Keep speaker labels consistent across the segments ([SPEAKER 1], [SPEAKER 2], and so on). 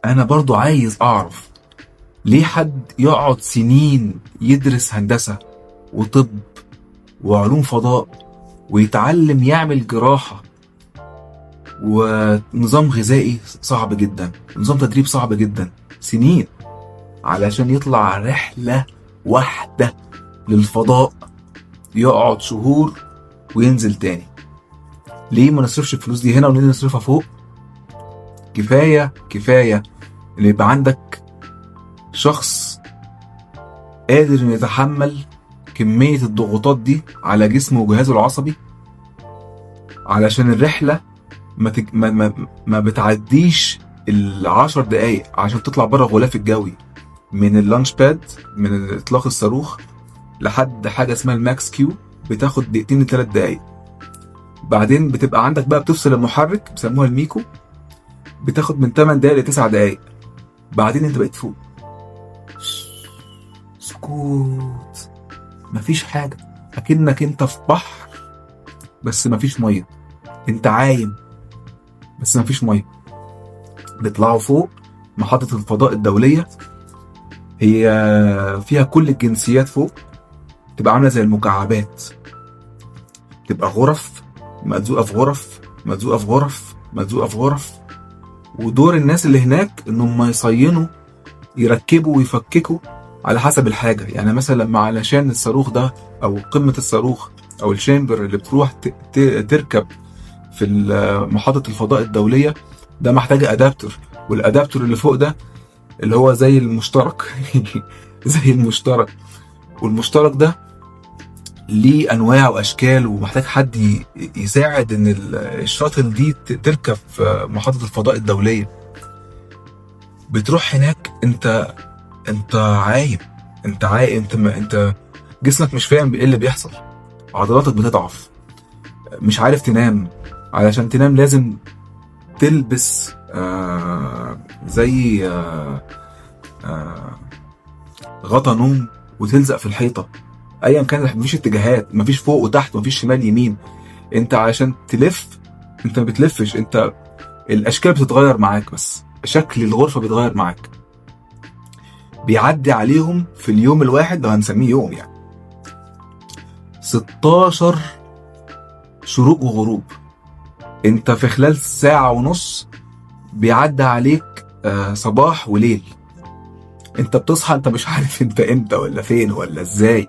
[SPEAKER 1] انا برضو عايز اعرف ليه حد يقعد سنين يدرس هندسة وطب وعلوم فضاء ويتعلم يعمل جراحة ونظام غذائي صعب جدا، نظام تدريب صعب جدا، سنين علشان يطلع رحلة واحدة للفضاء، يقعد شهور وينزل تاني. ليه ما نصرفش الفلوس دي هنا ونيجي نصرفها فوق؟ كفاية ان يبقى عندك شخص قادر انه يتحمل كمية الضغوطات دي على جسمه وجهازه العصبي، علشان الرحلة ما بتعديش 10 دقايق عشان تطلع بره الغلاف الجوي من اللانش باد، من اطلاق الصاروخ لحد حاجة اسمها الماكس كيو، بتاخد 2 ل 3 دقايق. بعدين بتبقى عندك بقى بتفصل المحرك بيسموها الميكو، بتاخد من 8 دقايق ل 9 دقايق. بعدين انت بقيت فوق، سكوت، مفيش حاجة، اكنك انت في بحر بس مفيش مية، انت عايم بس مفيش مية. بيطلعوا فوق محطة الفضاء الدولية، هي فيها كل الجنسيات فوق، تبقى عاملة زي المكعبات، تبقى غرف ملزوقة في غرف ملزوقة في غرف ملزوقة في غرف، ودور الناس اللي هناك انهم يصينوا يركبوا ويفككوا على حسب الحاجة. يعني مثلا لما علشان الصاروخ ده او قمة الصاروخ او الشامبر اللي بتروح تركب في محطة الفضاء الدولية ده محتاجة ادابتر، والادابتر اللي فوق ده اللي هو زي المشترك زي المشترك، والمشترك ده ليه انواع واشكال، ومحتاج حد يساعد ان الشاتل دي تركب في محطة الفضاء الدولية. بتروح هناك انت عايم، انت جسمك مش فاهم ايه اللي بيحصل، عضلاتك بتضعف، مش عارف تنام. علشان تنام لازم تلبس زي غطا نوم وتلزق في الحيطة ايا كان، مفيش اتجاهات، مفيش فوق وتحت، مفيش شمال يمين. انت عشان تلف انت ما بتلفش، انت الاشكال بتتغير معاك، بس شكل الغرفة بيتغير معاك. بيعدي عليهم في اليوم الواحد، لو هنسميه يوم يعني، 16 شروق وغروب. انت في خلال ساعة ونص بيعدي عليك صباح وليل. انت بتصحى انت مش عارف انت امتى ولا فين ولا ازاي،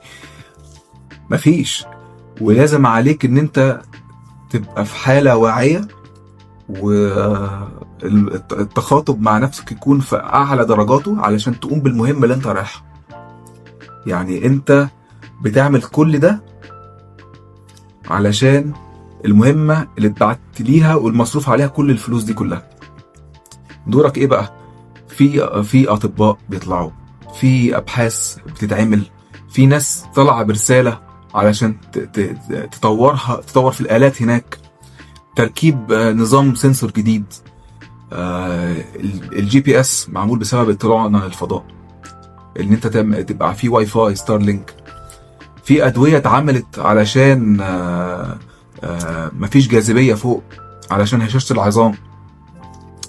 [SPEAKER 1] مفيش. ولازم عليك ان انت تبقى في حالة واعية، والتخاطب مع نفسك يكون في اعلى درجاته علشان تقوم بالمهمة اللي انت رايحها. يعني انت بتعمل كل ده علشان المهمة اللي اتبعت ليها والمصروف عليها كل الفلوس دي كلها. دورك ايه بقى؟ في اطباء بيطلعوا، في ابحاث بتتعمل، في ناس طالعه برساله علشان تطور في الالات هناك، تركيب نظام سنسور جديد. الجي بي اس معمول بسبب اطلاعنا للفضاء، ان انت تبقى في واي فاي ستارلينك. في ادويه اتعملت علشان مفيش جاذبيه فوق، علشان هشاشه العظام.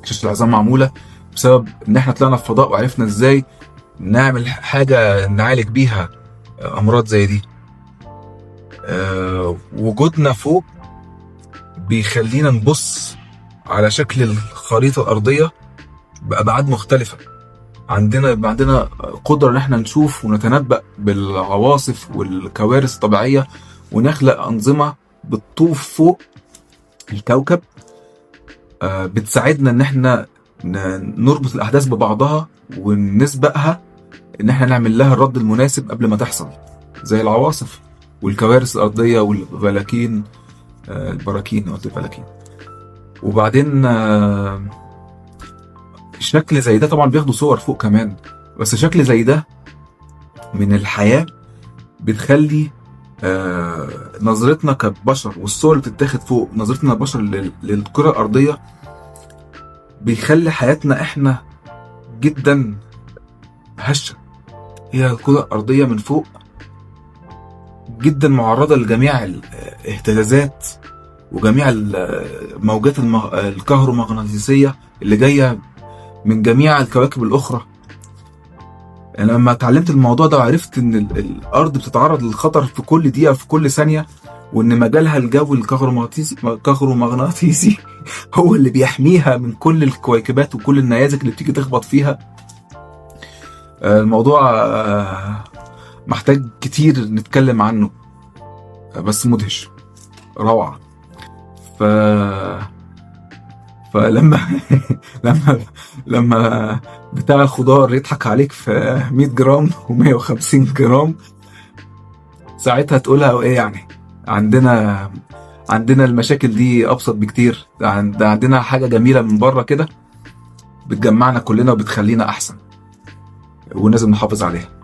[SPEAKER 1] هشاشه العظام معموله بسبب ان احنا طلعنا في الفضاء وعرفنا ازاي نعمل حاجة نعالج بيها امراض زي دي. وجودنا فوق بيخلينا نبص على شكل الخريطة الارضية بأبعاد مختلفة. عندنا قدرة ان احنا نشوف ونتنبأ بالعواصف والكوارث الطبيعية، ونخلق انظمة بتطوف فوق الكوكب بتساعدنا ان احنا نربط الاحداث ببعضها ونسبقها، ان احنا نعمل لها الرد المناسب قبل ما تحصل، زي العواصف والكوارث الارضيه والبراكين. وبعدين شكل زي ده طبعا بياخدوا صور فوق كمان، بس شكل زي ده من الحياه بتخلي نظرتنا كبشر، والصور اللي بتتاخد فوق نظرتنا كبشر للكره الارضيه بيخلي حياتنا احنا جدا هشة. هي الكرة الأرضية من فوق جدا معرضة لجميع الاهتزازات وجميع الموجات الكهرومغناطيسية اللي جاية من جميع الكواكب الأخرى. أنا لما اتعلمت الموضوع ده وعرفت إن الأرض بتتعرض للخطر في كل دقيقة في كل ثانية، وإن مجالها الجوي الكهرومغناطيسي هو اللي بيحميها من كل الكويكبات وكل النيازك اللي بتيجي تخبط فيها. الموضوع محتاج كتير نتكلم عنه، بس مدهش روعة. فلما لما بتاع الخضار يضحك عليك في 100 جرام و150 جرام، ساعتها تقولها ايه يعني؟ عندنا المشاكل دي ابسط بكتير. عندنا حاجة جميلة من بره كده بتجمعنا كلنا وبتخلينا احسن، ولازم نحافظ عليها.